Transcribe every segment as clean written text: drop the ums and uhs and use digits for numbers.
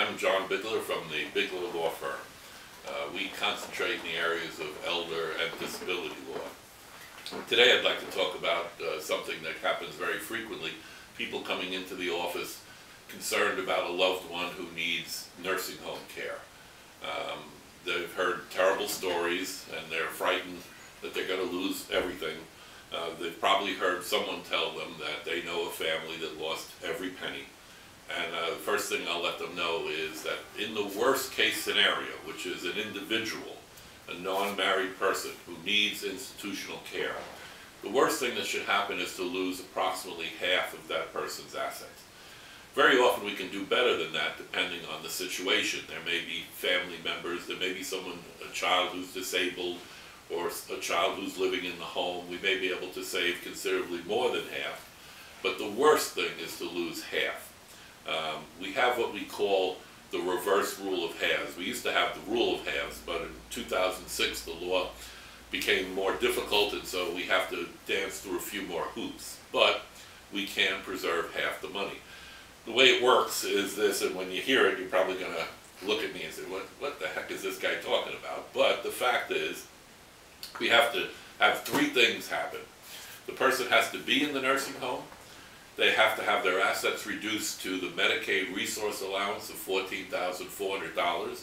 I'm John Bigler from the Bigler Law Firm. We concentrate in the areas of elder and disability law. Today I'd like to talk about something that happens very frequently. People coming into the office concerned about a loved one who needs nursing home care. They've heard terrible stories and they're frightened that they're going to lose everything. They've probably heard someone tell them that they know a family that lost every penny. And the first thing I'll let them know is that in the worst case scenario, which is an individual, a non-married person who needs institutional care, the worst thing that should happen is to lose approximately half of that person's assets. Very often we can do better than that depending on the situation. There may be family members, there may be someone, a child who's disabled, or a child who's living in the home. We may be able to save considerably more than half, but the worst thing is to lose half. We have what we call the reverse rule of halves. We used to have the rule of halves, but in 2006 the law became more difficult, and so we have to dance through a few more hoops. But we can preserve half the money. The way it works is this, and when you hear it, you're probably going to look at me and say, what the heck is this guy talking about? But the fact is, we have to have three things happen. The person has to be in the nursing home. They have to have their assets reduced to the Medicaid resource allowance of $14,400.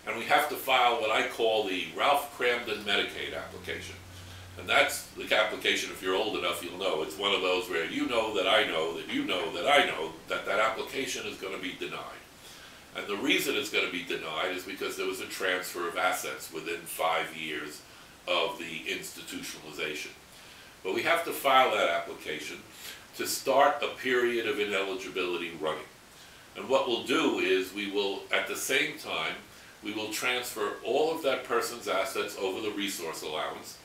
And we have to file what I call the Ralph Cramden Medicaid application. And that's the application, if you're old enough, you'll know. It's one of those where you know that I know that you know that I know that that application is going to be denied. And the reason it's going to be denied is because there was a transfer of assets within 5 years of the institutionalization. But we have to file that application to start a period of ineligibility running. And what we'll do is we will, at the same time, we will transfer all of that person's assets over the resource allowance,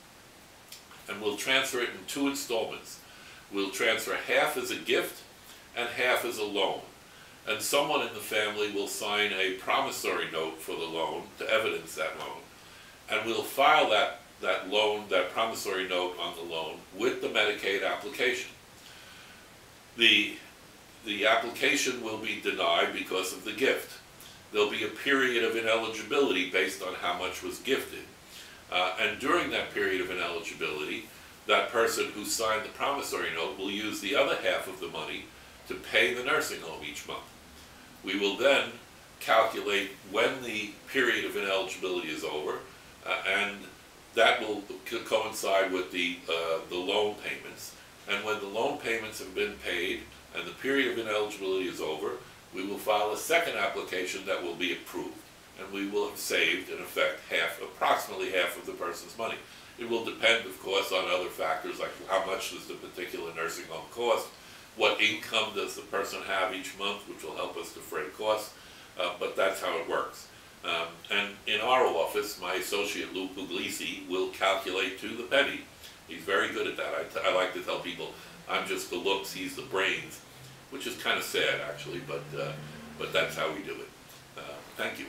and we'll transfer it in 2 installments. We'll transfer half as a gift and half as a loan. And someone in the family will sign a promissory note for the loan to evidence that loan. And we'll file that loan, that promissory note on the loan with the Medicaid application. The application will be denied because of the gift. There'll be a period of ineligibility based on how much was gifted. And during that period of ineligibility, that person who signed the promissory note will use the other half of the money to pay the nursing home each month. We will then calculate when the period of ineligibility is over, and that will coincide with the loan payments. And when the loan payments have been paid and the period of ineligibility is over, we will file a second application that will be approved. And we will have saved, in effect, approximately half of the person's money. It will depend, of course, on other factors like how much does the particular nursing home cost, what income does the person have each month, which will help us defray costs, but that's how it works. And in our office, my associate Lou Puglisi will calculate to the penny. He's very good at that. I like to tell people, I'm just the looks, he's the brains, which is kind of sad actually, but that's how we do it. Thank you.